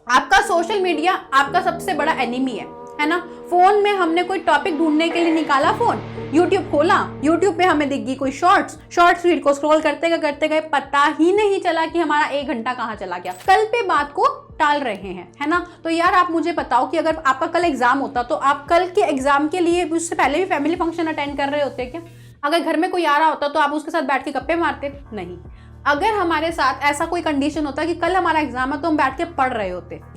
आपका social media आपका सबसे बड़ा एनिमी है ना। फोन में हमने कोई टॉपिक ढूंढने के लिए निकाला फोन, यूट्यूब खोला, यूट्यूब पे हमें दिख गई कोई शॉर्ट्स फीड को स्क्रॉल करते गए पता ही नहीं चला कि हमारा 1 घंटा कहाँ चला गया। कल पे बात को टाल रहे हैं, है ना। तो यार आप मुझे बताओ कि अगर आपका कल एग्जाम होता तो आप कल के एग्जाम के लिए उससे पहले भी फैमिली फंक्शन अटेंड कर रहे होते क्या? अगर घर में कोई आ रहा होता तो आप उसके साथ बैठ के गप्पे मारते? नहीं। अगर हमारे साथ ऐसा कोई कंडीशन होता कि कल हमारा एग्जाम है तो हम बैठ के पढ़ रहे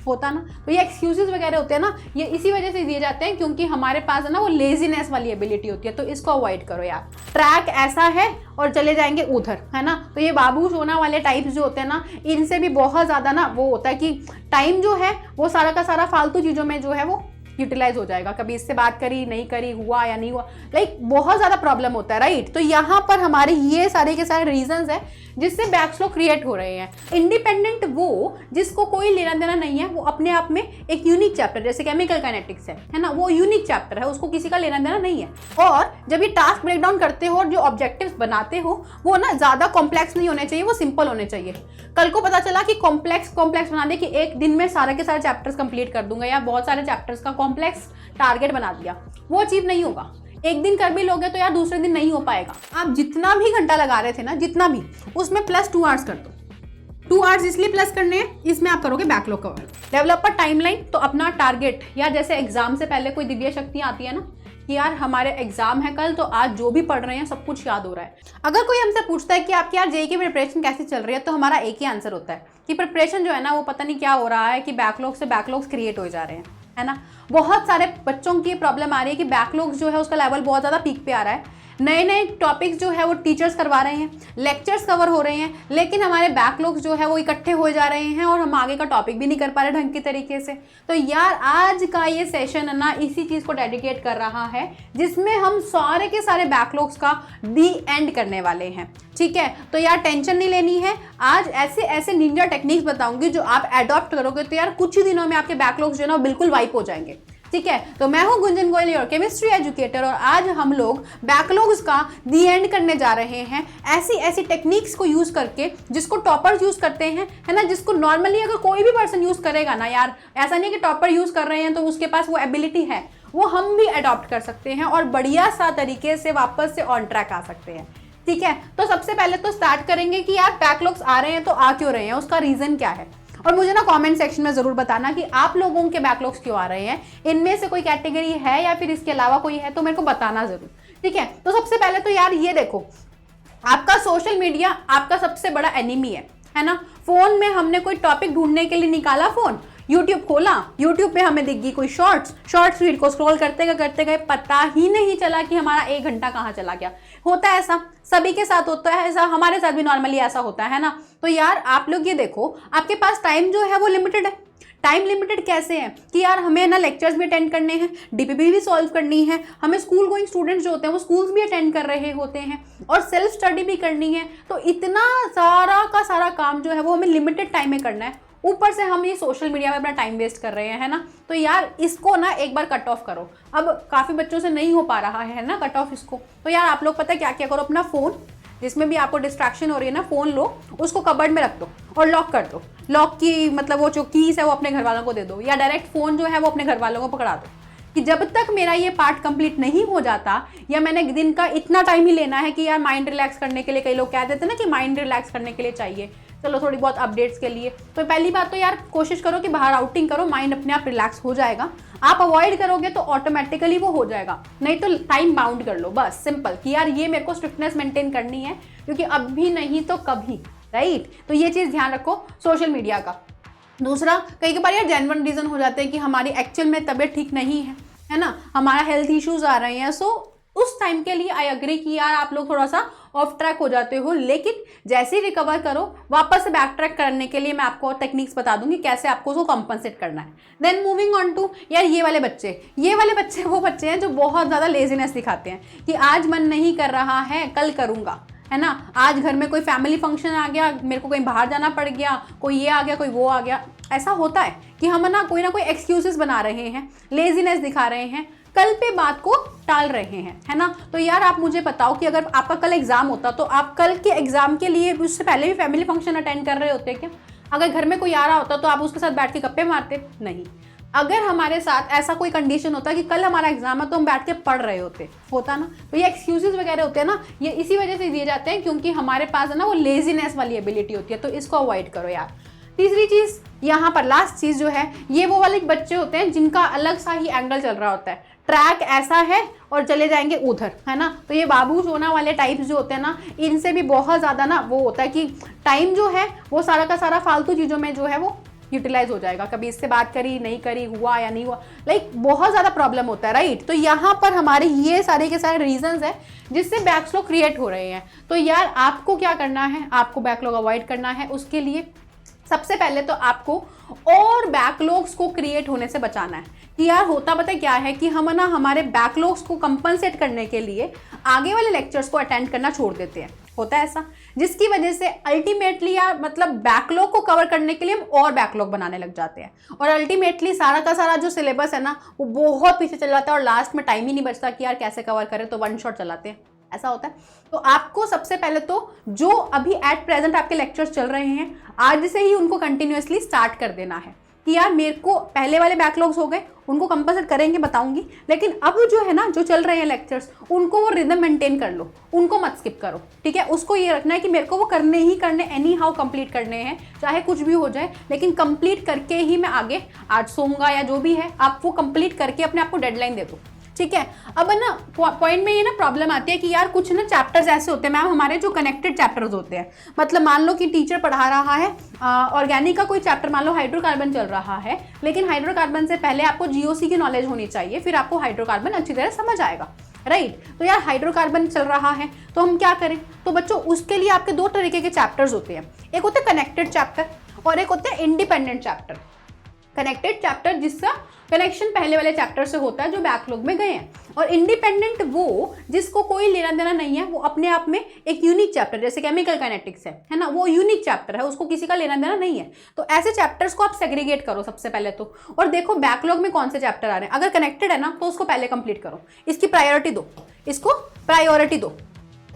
होता ना। तो ये एक्सक्यूजेस वगैरह होते हैं ना, ये इसी वजह से दिए जाते हैं क्योंकि हमारे पास है ना वो लेजीनेस वाली एबिलिटी होती है। तो इसको अवॉइड करो यार। ट्रैक ऐसा है और चले जाएंगे उधर, है ना। तो ये बाबू सोना वाले टाइप्स जो होते हैं ना, इनसे भी बहुत ज्यादा ना वो होता है कि टाइम जो है वो सारा का सारा फालतू चीजों में जो है वो यूटिलाइज हो जाएगा। कभी इससे बात करी नहीं करी, हुआ या नहीं हुआ, लाइक बहुत ज्यादा प्रॉब्लम होता है, राइट। तो यहाँ पर हमारे ये सारे के सारे रीजंस है जिससे बैकस्लो क्रिएट हो रहे हैं। इंडिपेंडेंट वो जिसको कोई लेना देना नहीं है, वो अपने आप में एक यूनिक चैप्टर, जैसे केमिकल काइनेटिक्स है ना, वो यूनिक चैप्टर है, उसको किसी का लेना देना नहीं है। और जब ये टास्क ब्रेक डाउन करते हो और जो ऑब्जेक्टिव्स बनाते हो वो ना ज्यादा कॉम्प्लेक्स नहीं होने चाहिए, वो सिंपल होने चाहिए। कल को पता चला कि कॉम्प्लेक्स बना दे कि एक दिन में सारे के सारे चैप्टर्स कंप्लीट कर दूंगा या बहुत सारे चैप्टर्स का कॉम्प्लेक्स टारगेट बना दिया, वो अचीव नहीं होगा। एक दिन कर भी लोगे तो यार दूसरे दिन नहीं हो पाएगा। आप जितना भी घंटा लगा रहे थे ना, जितना भी, उसमें प्लस 2 आवर्स कर दो। 2 आवर्स इसलिए प्लस करने हैं, इसमें आप करोगे बैकलॉग कवर। डेवलपर टाइमलाइन, तो अपना टारगेट, या जैसे एग्जाम से पहले कोई दिव्य शक्तियां आती है ना कि यार हमारे एग्जाम है कल, तो आज जो भी पढ़ रहे हैं सब कुछ याद हो रहा है। अगर कोई हमसे पूछता है कि आपकी यार जेईई की प्रिपरेशन कैसी चल रही है, तो हमारा एक ही आंसर होता है कि प्रिपरेशन जो है ना वो पता नहीं क्या हो रहा है कि बैकलॉग से बैकलॉग्स क्रिएट हो जा रहे हैं, है ना। बहुत सारे बच्चों की प्रॉब्लम आ रही है कि बैकलॉग्स जो है उसका लेवल बहुत ज़्यादा पीक पे आ रहा है। नए नए टॉपिक्स जो है वो टीचर्स करवा रहे हैं, लेक्चर्स कवर हो रहे हैं, लेकिन हमारे बैकलॉग्स जो है वो इकट्ठे हो जा रहे हैं और हम आगे का टॉपिक भी नहीं कर पा रहे ढंग की तरीके से। तो यार आज का ये सेशन है ना इसी चीज़ को डेडिकेट कर रहा है, जिसमें हम सारे के सारे बैकलॉग्स का दी एंड करने वाले हैं, ठीक है। तो यार टेंशन नहीं लेनी है। आज ऐसे ऐसे निंजा टेक्निक्स बताऊंगी जो आप एडॉप्ट करोगे तो यार कुछ ही दिनों में आपके बैकलॉग्स जो है ना बिल्कुल वाइप हो जाएंगे, ठीक है। तो मैं हूं गुंजन गोयल और केमिस्ट्री एजुकेटर, और आज हम लोग बैकलॉग्स का दी एंड करने जा रहे हैं ऐसी ऐसी टेक्निक्स को यूज करके जिसको टॉपर्स यूज करते हैं, है ना। जिसको नॉर्मली अगर कोई भी पर्सन यूज करेगा ना यार, ऐसा नहीं कि टॉपर यूज कर रहे हैं तो उसके पास वो एबिलिटी है, वो हम भी अडॉप्ट कर सकते हैं और बढ़िया सा तरीके से वापस से ऑन ट्रैक आ सकते हैं, ठीक है। तो सबसे पहले तो स्टार्ट करेंगे कि यार बैकलॉग्स आ रहे हैं तो आ क्यों रहे हैं, उसका रीजन क्या है। और मुझे ना कमेंट सेक्शन में जरूर बताना कि आप लोगों के बैकलॉग्स क्यों आ रहे हैं, इनमें से कोई कैटेगरी है या फिर इसके अलावा कोई है तो मेरे को बताना जरूर, ठीक है। तो सबसे पहले तो यार ये देखो, आपका सोशल मीडिया आपका सबसे बड़ा एनिमी है ना। फोन में हमने कोई टॉपिक ढूंढने के लिए निकाला फोन, यूट्यूब खोला, यूट्यूब पे हमें दिख गई कोई शॉर्ट्स फीड को स्क्रॉल करते गए पता ही नहीं चला कि हमारा 1 घंटा कहाँ चला गया। होता है ऐसा, सभी के साथ होता है ऐसा, हमारे साथ भी नॉर्मली ऐसा होता है ना। तो यार आप लोग ये देखो, आपके पास टाइम जो है वो लिमिटेड है। टाइम लिमिटेड कैसे है कि यार हमें ना लेक्चर्स भी अटेंड करने हैं, डीपीपी भी सॉल्व करनी है, हमें स्कूल गोइंग स्टूडेंट्स जो होते हैं वो स्कूल्स भी अटेंड कर रहे होते हैं और सेल्फ स्टडी भी करनी है। तो इतना सारा का सारा काम जो है वो हमें लिमिटेड टाइम में करना है, ऊपर से हम ये सोशल मीडिया में अपना टाइम वेस्ट कर रहे हैं, है ना। तो यार इसको ना एक बार कट ऑफ करो। अब काफ़ी बच्चों से नहीं हो पा रहा है ना कट ऑफ इसको, तो यार आप लोग पता है क्या क्या करो, अपना फ़ोन जिसमें भी आपको डिस्ट्रैक्शन हो रही है ना, फ़ोन लो, उसको कबर्ड में रख दो और लॉक कर दो। लॉक की मतलब वो जो कीज़ है वो अपने घर वालों को दे दो, या डायरेक्ट फ़ोन जो है वो अपने घर वालों को पकड़ा दो कि जब तक मेरा ये पार्ट कंप्लीट नहीं हो जाता, या मैंने दिन का इतना टाइम ही लेना है कि यार माइंड रिलैक्स करने के लिए, कई लोग कह देते हैं ना कि माइंड रिलैक्स करने के लिए चाहिए, चलो थोड़ी बहुत अपडेट्स के लिए। तो पहली बात तो यार कोशिश करो कि बाहर आउटिंग करो, माइंड अपने आप रिलैक्स हो जाएगा। आप अवॉइड करोगे तो ऑटोमेटिकली वो हो जाएगा, नहीं तो टाइम बाउंड कर लो, बस सिंपल कि यार ये मेरे को स्ट्रिक्टनेस मेंटेन करनी है क्योंकि अभी नहीं तो कभी, राइट। तो ये चीज़ ध्यान रखो सोशल मीडिया का। दूसरा, कई बार यार जेन्युइन रीज़न हो जाते हैं कि हमारी एक्चुअल में तबीयत ठीक नहीं है ना, हमारा हेल्थ इश्यूज आ रहे हैं, सो उस टाइम के लिए आई अग्री कि यार आप लोग थोड़ा सा ऑफ ट्रैक हो जाते हो, लेकिन जैसे ही रिकवर करो वापस से बैक ट्रैक करने के लिए मैं आपको टेक्निक्स बता दूंगी कैसे आपको उसको कंपनसेट करना है। देन मूविंग ऑन टू यार ये वाले बच्चे वो बच्चे हैं जो बहुत ज़्यादा लेजीनेस दिखाते हैं कि आज मन नहीं कर रहा है कल करूँगा, है ना। आज घर में कोई फैमिली फंक्शन आ गया, मेरे को कहीं बाहर जाना पड़ गया, कोई ये आ गया कोई वो आ गया। ऐसा होता है कि हम ना कोई एक्सक्यूजेस बना रहे हैं, लेजीनेस दिखा रहे हैं, कल पे बात को टाल रहे हैं, है ना। तो यार आप मुझे बताओ कि अगर आपका कल एग्जाम होता तो आप कल के एग्जाम के लिए उससे पहले भी फैमिली फंक्शन अटेंड कर रहे होते क्या? अगर घर में कोई आ रहा होता तो आप उसके साथ बैठ के गप्पे मारते? नहीं। अगर हमारे साथ ऐसा कोई कंडीशन होता कि कल हमारा एग्जाम है तो हम बैठ के पढ़ रहे होता ना, तो ये एक्सक्यूजेस वगैरह होते हैं ना, ये इसी वजह से दिए जाते हैं क्योंकि हमारे पास है ना वो लेजीनेस वाली एबिलिटी होती है, तो इसको अवॉइड करो यार। तीसरी चीज यहाँ पर लास्ट चीज जो है, ये वो वाले बच्चे होते हैं जिनका अलग सा ही एंगल चल रहा होता है, ट्रैक ऐसा है और चले जाएंगे उधर, है ना। तो ये बाबू सोना वाले टाइप्स जो होते हैं ना, इनसे भी बहुत ज़्यादा ना वो होता है कि टाइम जो है वो सारा का सारा फालतू चीज़ों में जो है वो यूटिलाइज हो जाएगा। कभी इससे बात करी नहीं करी, हुआ या नहीं हुआ, लाइक बहुत ज़्यादा प्रॉब्लम होता है, राइट। तो यहाँ पर हमारे ये सारे के सारे रीजंस है जिससे बैकलॉग क्रिएट हो रहे हैं। तो यार आपको क्या करना है, आपको बैकलॉग अवॉइड करना है। उसके लिए सबसे पहले तो आपको और बैकलॉग्स को क्रिएट होने से बचाना है कि यार होता पता क्या है कि हम ना हमारे बैकलॉग्स को कंपनसेट करने के लिए आगे वाले लेक्चर्स को अटेंड करना छोड़ देते हैं। होता है ऐसा, जिसकी वजह से अल्टीमेटली यार मतलब बैकलॉग को कवर करने के लिए हम और बैकलॉग बनाने लग जाते हैं और अल्टीमेटली सारा का सारा जो सिलेबस है ना वो बहुत पीछे चल जाता है और लास्ट में टाइम ही नहीं बचता कि यार कैसे कवर करें, तो वन शॉट चलाते हैं, ऐसा होता है। तो आपको सबसे पहले तो जो अभी एट प्रेजेंट आपके लेक्चर्स चल रहे हैं आज से ही उनको कंटिन्यूअसली स्टार्ट कर देना है कि यार मेरे को पहले वाले बैकलॉग्स हो गए उनको कंपनसेट करेंगे, बताऊंगी, लेकिन अब जो है ना जो चल रहे हैं लेक्चर्स उनको वो रिदम मेंटेन कर लो, उनको मत स्किप करो, ठीक है। उसको ये रखना है कि मेरे को वो करने ही करने, एनी हाउ कंप्लीट करने हैं, चाहे कुछ भी हो जाए, लेकिन कंप्लीट करके ही मैं आगे आज सोऊंगा या जो भी है, आप वो कंप्लीट करके अपने आप को डेडलाइन दे दो, ठीक है। अब ना पॉइंट में ये ना प्रॉब्लम आती है कि यार कुछ ना चैप्टर्स ऐसे होते हैं मैम हमारे जो कनेक्टेड चैप्टर्स होते हैं, मतलब मान लो कि टीचर पढ़ा रहा है ऑर्गेनिक का कोई चैप्टर, मान लो हाइड्रोकार्बन चल रहा है, लेकिन हाइड्रोकार्बन से पहले आपको जीओसी की नॉलेज होनी चाहिए, फिर आपको हाइड्रोकार्बन अच्छी तरह समझ आएगा, राइट। तो यार हाइड्रोकार्बन चल रहा है तो हम क्या करें, तो बच्चों उसके लिए आपके दो तरीके के चैप्टर्स होते हैं, एक होते हैं कनेक्टेड चैप्टर और एक होते हैं इंडिपेंडेंट चैप्टर। कनेक्टेड चैप्टर जिसका कनेक्शन पहले वाले चैप्टर से होता है जो बैकलॉग में गए हैं, और इंडिपेंडेंट वो जिसको कोई लेना देना नहीं है, वो अपने आप में एक यूनिक चैप्टर, जैसे केमिकल काइनेटिक्स है ना, वो यूनिक चैप्टर है, उसको किसी का लेना देना नहीं है। तो ऐसे चैप्टर्स को आप सेग्रीगेट करो सबसे पहले तो, और देखो बैकलॉग में कौन से चैप्टर आ रहे हैं। अगर कनेक्टेड है ना तो उसको पहले कंप्लीट करो, इसकी प्रायोरिटी दो, इसको प्रायोरिटी दो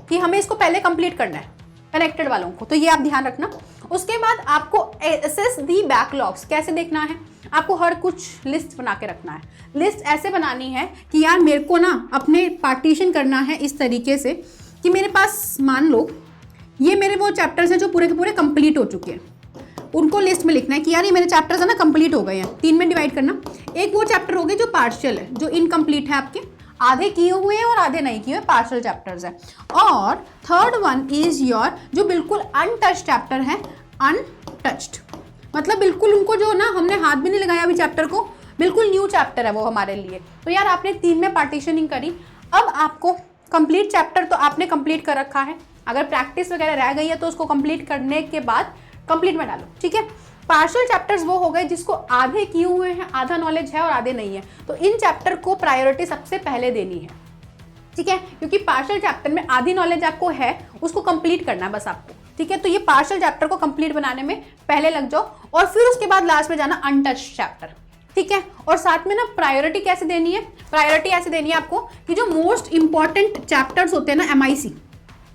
कि हमें इसको पहले कंप्लीट करना है कनेक्टेड वालों को, तो ये आप ध्यान रखना। उसके बाद आपको एसेस दी बैकलॉग्स कैसे देखना है, आपको हर कुछ लिस्ट बना के रखना है। लिस्ट ऐसे बनानी है कि यार मेरे को ना अपने पार्टीशन करना है इस तरीके से कि मेरे पास मान लो ये मेरे वो चैप्टर्स हैं जो पूरे के पूरे कंप्लीट हो चुके हैं, उनको लिस्ट में लिखना है कि यार ये मेरे चैप्टर्स है ना कंप्लीट हो गए हैं, 3 में डिवाइड करना। एक वो चैप्टर हो गए जो पार्शियल है, जो इनकम्प्लीट है, आपके आधे किए हुए हैं और आधे नहीं किए हुए, पार्शियल चैप्टर्स है। और थर्ड वन इज योर जो बिल्कुल अनटच्ड चैप्टर है, अनटच्ड मतलब बिल्कुल उनको जो ना हमने हाथ भी नहीं लगाया अभी चैप्टर को, बिल्कुल न्यू चैप्टर है वो हमारे लिए। तो यार आपने 3 में पार्टीशनिंग करी, अब आपको कंप्लीट चैप्टर तो आपने कंप्लीट कर रखा है, अगर प्रैक्टिस वगैरह रह गई है तो उसको कंप्लीट करने के बाद कंप्लीट में डालो, ठीक है। पार्शियल चैप्टर्स वो हो गए जिसको आधे किए हुए हैं, आधा नॉलेज है और आधे नहीं है, तो इन चैप्टर को प्रायोरिटी सबसे पहले देनी है, ठीक है, क्योंकि पार्शियल चैप्टर में आधी नॉलेज आपको है, उसको कंप्लीट करना है बस आपको, ठीक है। तो ये पार्शियल चैप्टर को कंप्लीट बनाने में पहले लग जाओ और फिर उसके बाद लास्ट में जाना अनटच्ड चैप्टर, ठीक है। और साथ में ना प्रायोरिटी कैसे देनी है, प्रायोरिटी ऐसे देनी है आपको कि जो मोस्ट इंपॉर्टेंट चैप्टर्स होते हैं ना, MIC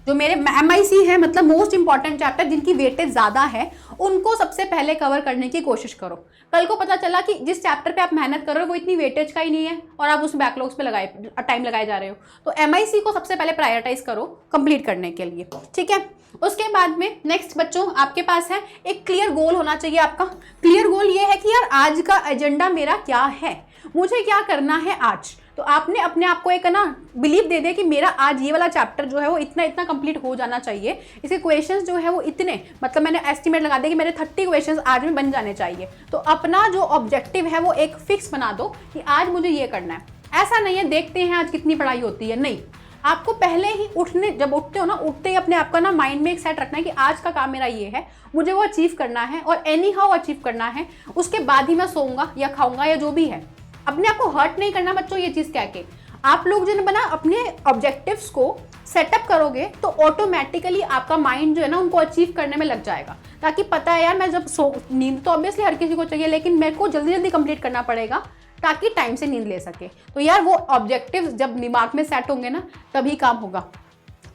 जो मेरे MIC है, मतलब मोस्ट इंपॉर्टेंट चैप्टर जिनकी वेटेज ज़्यादा है, उनको सबसे पहले कवर करने की कोशिश करो। कल को पता चला कि जिस चैप्टर पे आप मेहनत कर रहे हो वो इतनी वेटेज का ही नहीं है और आप उस बैकलॉग्स पे टाइम लगाए जा रहे हो, तो MIC को सबसे पहले प्रायोरिटाइज करो कंप्लीट करने के लिए, ठीक है। उसके बाद में नेक्स्ट बच्चों आपके पास है एक क्लियर गोल होना चाहिए आपका। क्लियर गोल ये है कि यार आज का एजेंडा मेरा क्या है, मुझे क्या करना है आज। तो आपने अपने आप को एक ना बिलीव दे दे कि मेरा आज ये वाला चैप्टर जो है वो इतना इतना कंप्लीट हो जाना चाहिए, इसके क्वेश्चंस जो है वो इतने, मतलब मैंने एस्टिमेट लगा दिया कि मेरे 30 क्वेश्चंस आज में बन जाने चाहिए। तो अपना जो ऑब्जेक्टिव है वो एक फिक्स बना दो कि आज मुझे ये करना है। ऐसा नहीं है देखते हैं आज कितनी पढ़ाई होती है, नहीं, आपको पहले ही जब उठते हो ना, उठते ही अपने आप का ना माइंड में एक सेट रखना है कि आज का काम मेरा ये है, मुझे वो अचीव करना है और एनी हाउ अचीव करना है, उसके बाद ही मैं सोऊंगा या खाऊंगा या जो भी है। अपने आप को हर्ट नहीं करना बच्चों, ये चीज़ कह के आप लोग जो बना अपने ऑब्जेक्टिव्स को सेटअप करोगे तो ऑटोमेटिकली आपका माइंड जो है ना उनको अचीव करने में लग जाएगा, ताकि पता है यार मैं जब नींद तो ऑब्वियसली हर किसी को चाहिए, लेकिन मेरे को जल्दी जल्दी कंप्लीट करना पड़ेगा ताकि टाइम से नींद ले सके। तो यार वो ऑब्जेक्टिव्स जब दिमाग में सेट होंगे ना तभी काम होगा।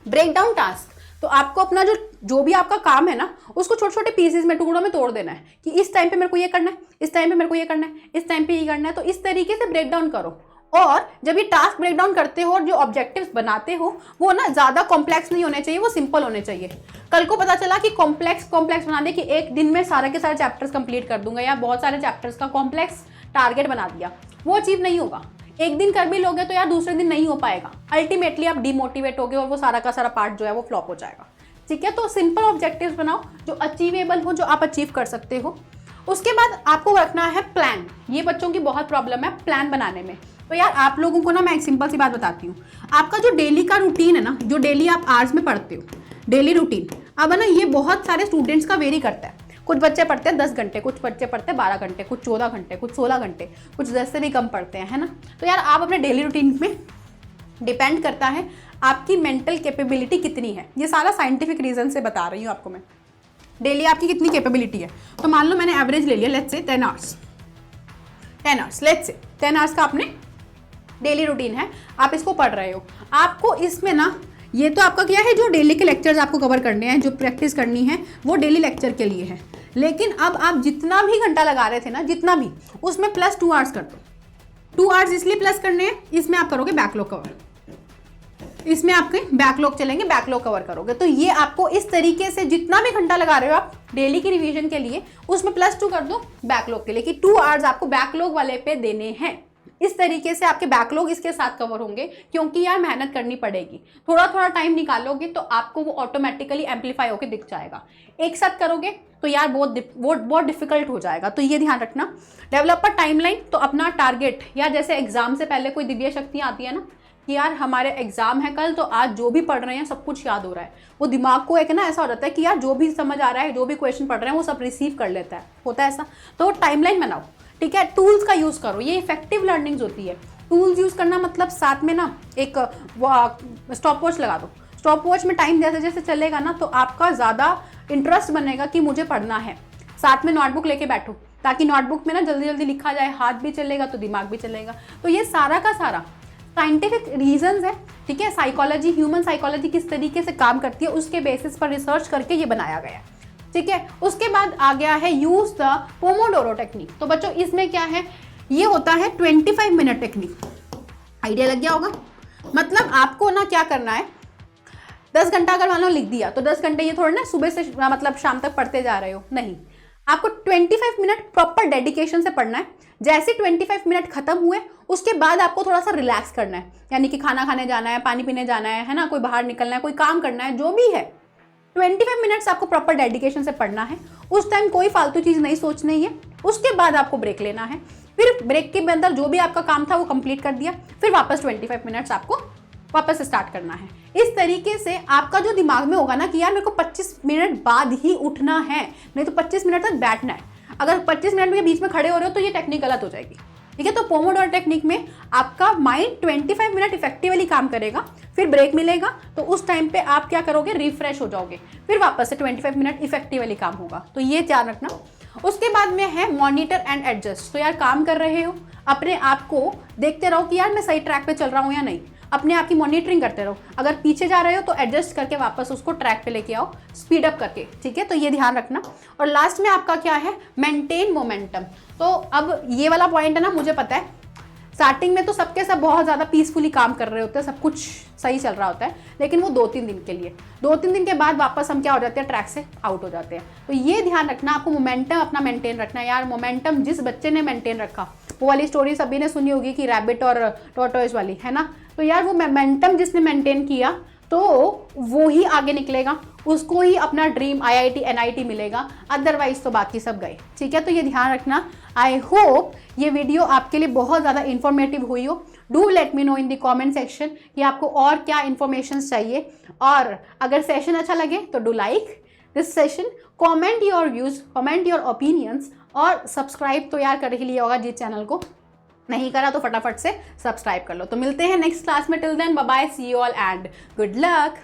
ब्रेक डाउन टास्क, तो आपको अपना जो भी आपका काम है ना, उसको छोटे छोटे पीसेस में, टुकड़ों में तोड़ देना है कि इस टाइम पे मेरे को ये करना है, इस टाइम पे मेरे को ये करना है, इस टाइम पे ये करना है। तो इस तरीके से ब्रेक डाउन करो। और जब ये टास्क ब्रेक डाउन करते हो और जो ऑब्जेक्टिव्स बनाते हो वो ना ज़्यादा कॉम्प्लेक्स नहीं होने चाहिए, वो सिंपल होने चाहिए। कल को पता चला कि कॉम्प्लेक्स बना दे कि एक दिन में सारे के सारे चैप्टर्स कंप्लीट कर दूंगा, या बहुत सारे चैप्टर्स का कॉम्प्लेक्स टारगेट बना दिया, वो अचीव नहीं होगा। एक दिन कर भी लोगे तो यार दूसरे दिन नहीं हो पाएगा, अल्टीमेटली आप डिमोटिवेट होगे और वो सारा का सारा पार्ट जो है वो फ्लॉप हो जाएगा। ठीक है, तो सिंपल ऑब्जेक्टिव्स बनाओ जो अचीवेबल हो, जो आप अचीव कर सकते हो। उसके बाद आपको रखना है प्लान। ये बच्चों की बहुत प्रॉब्लम है प्लान बनाने में। तो यार आप लोगों को ना मैं एक सिंपल सी बात बताती हूँ, आपका जो डेली का रूटीन है ना, जो डेली आप आवर्स में पढ़ते हो, डेली रूटीन, अब है ना ये बहुत सारे स्टूडेंट्स का वेरी करता है। कुछ बच्चे पढ़ते हैं 10 घंटे, कुछ बच्चे पढ़ते हैं 12 घंटे, कुछ 14 घंटे, कुछ 16 घंटे, कुछ 10 से भी कम पढ़ते हैं, है ना। तो यार आप अपने डेली रूटीन में डिपेंड करता है आपकी मेंटल कैपेबिलिटी कितनी है। ये सारा साइंटिफिक रीजन से बता रही हूँ आपको मैं, डेली आपकी कितनी कैपेबिलिटी है। तो मान लो मैंने एवरेज ले लिया, let's say 10 hours, let's say 10 hours का आपने डेली रूटीन है, आप इसको पढ़ रहे हो। आपको इसमें ना, ये तो आपका क्या है, जो डेली के लेक्चर्स आपको कवर करने हैं, जो प्रैक्टिस करनी है वो डेली लेक्चर के लिए है। लेकिन अब आप जितना भी घंटा लगा रहे थे ना, जितना भी, उसमें प्लस 2 आवर्स कर दो। 2 आवर्स इसलिए प्लस करने हैं, इसमें आप करोगे बैकलॉग कवर, इसमें आपके बैकलॉग चलेंगे, बैकलॉग कवर करोगे। तो ये आपको इस तरीके से जितना भी घंटा लगा रहे हो आप डेली की रिवीजन के लिए, उसमें प्लस 2 कर दो बैकलॉग के लिए, कि 2 आवर्स आपको बैकलॉग वाले पे देने हैं। इस तरीके से आपके बैकलॉग इसके साथ कवर होंगे, क्योंकि यार मेहनत करनी पड़ेगी। थोड़ा थोड़ा टाइम निकालोगे तो आपको वो ऑटोमेटिकली एम्पलीफाई होकर दिख जाएगा। एक साथ करोगे तो यार बहुत डिफिकल्ट हो जाएगा। तो ये ध्यान रखना। डेवलपर टाइमलाइन, तो अपना टारगेट, या जैसे एग्जाम से पहले कोई दिव्य शक्तियाँ आती है ना कि यार हमारे एग्जाम है कल, तो आज जो भी पढ़ रहे हैं सब कुछ याद हो रहा है, वो दिमाग को एक ना ऐसा हो जाता है कि यार जो भी समझ आ रहा है, जो भी क्वेश्चन पढ़ रहे हैं वो सब रिसीव कर लेता है, होता है ऐसा। तो टाइमलाइन बनाओ, ठीक है। टूल्स का यूज़ करो, ये इफेक्टिव लर्निंग्स होती है। टूल्स यूज़ करना मतलब साथ में ना एक स्टॉप वॉच लगा दो। स्टॉप वॉच में टाइम जैसे जैसे चलेगा ना, तो आपका ज़्यादा इंटरेस्ट बनेगा कि मुझे पढ़ना है। साथ में नोटबुक लेके बैठो, ताकि नोटबुक में ना जल्दी जल्दी लिखा जाए, हाथ भी चलेगा तो दिमाग भी चलेगा। तो ये सारा का सारा साइंटिफिक रीजंस है, ठीक है। साइकोलॉजी, ह्यूमन साइकोलॉजी किस तरीके से काम करती है, उसके बेसिस पर रिसर्च करके ये बनाया गया है, ठीक है। उसके बाद आ गया है यूज द पोमोडोरो टेक्निक। तो बच्चों इसमें क्या है, ये होता है 25 मिनट टेक्निक। आइडिया लग गया होगा। मतलब आपको ना क्या करना है, 10 घंटा अगर मान लो लिख दिया, तो 10 घंटे ये थोड़ा ना सुबह से मतलब शाम तक पढ़ते जा रहे हो, नहीं। आपको 25 मिनट प्रॉपर डेडिकेशन से पढ़ना है। जैसे 25 मिनट खत्म हुए उसके बाद आपको थोड़ा सा रिलैक्स करना है, यानी कि खाना खाने जाना है, पानी पीने जाना है ना, कोई बाहर निकलना है, कोई काम करना है, जो भी है। 25 मिनट्स आपको प्रॉपर डेडिकेशन से पढ़ना है। उस टाइम कोई फालतू चीज़ नहीं सोचनी है। उसके बाद आपको ब्रेक लेना है। फिर ब्रेक के अंदर जो भी आपका काम था वो कंप्लीट कर दिया, फिर वापस 25 मिनट्स आपको वापस स्टार्ट करना है। इस तरीके से आपका जो दिमाग में होगा ना कि यार मेरे को 25 मिनट बाद ही उठना है, नहीं तो 25 मिनट तक बैठना है। अगर 25 मिनट के बीच में खड़े हो रहे हो तो ये टेक्निक गलत हो जाएगी, ठीक है। तो पोमोडोरो टेक्निक में आपका माइंड 25 मिनट इफेक्टिवली काम करेगा, फिर ब्रेक मिलेगा, तो उस टाइम पे आप क्या करोगे, रिफ्रेश हो जाओगे, फिर वापस से 25 मिनट इफेक्टिवली काम होगा। तो ये ध्यान रखना। उसके बाद में है मॉनिटर एंड एडजस्ट। तो यार काम कर रहे हो, अपने आप को देखते रहो कि यार मैं सही ट्रैक पे चल रहा हूँ या नहीं। अपने आप की मॉनिटरिंग करते रहो। अगर पीछे जा रहे हो तो एडजस्ट करके वापस उसको ट्रैक पे लेके आओ, स्पीड अप करके, ठीक है। तो ये ध्यान रखना। और लास्ट में आपका क्या है, मेंटेन मोमेंटम। तो अब ये वाला पॉइंट है ना, मुझे पता है स्टार्टिंग में तो सबके सब बहुत ज़्यादा पीसफुली काम कर रहे होते हैं, सब कुछ सही चल रहा होता है, लेकिन वो 2-3 दिन के लिए, 2-3 दिन के बाद वापस हम क्या हो जाते हैं, ट्रैक से आउट हो जाते हैं। तो ये ध्यान रखना, आपको मोमेंटम अपना मेंटेन रखना है। यार मोमेंटम जिस बच्चे ने मेंटेन रखा, वो वाली स्टोरी सभी ने सुनी होगी कि रैबिट और टॉर्टोइस वाली, है ना। तो यार वो मोमेंटम जिसने मेंटेन किया तो वो ही आगे निकलेगा, उसको ही अपना ड्रीम IIT NIT मिलेगा, अदरवाइज तो बाकी सब गए, ठीक है। तो ये ध्यान रखना। आई होप ये वीडियो आपके लिए बहुत ज़्यादा इन्फॉर्मेटिव हुई हो। Do let me know in the comment section कि आपको और क्या इन्फॉर्मेशन चाहिए, और अगर सेशन अच्छा लगे तो do like this session, comment your views, comment your opinions, और सब्सक्राइब तो यार कर ही लिया होगा जिस चैनल को, नहीं करा तो फटाफट से सब्सक्राइब कर लो। तो मिलते हैं नेक्स्ट क्लास में। Till then bye bye, see you all and good luck.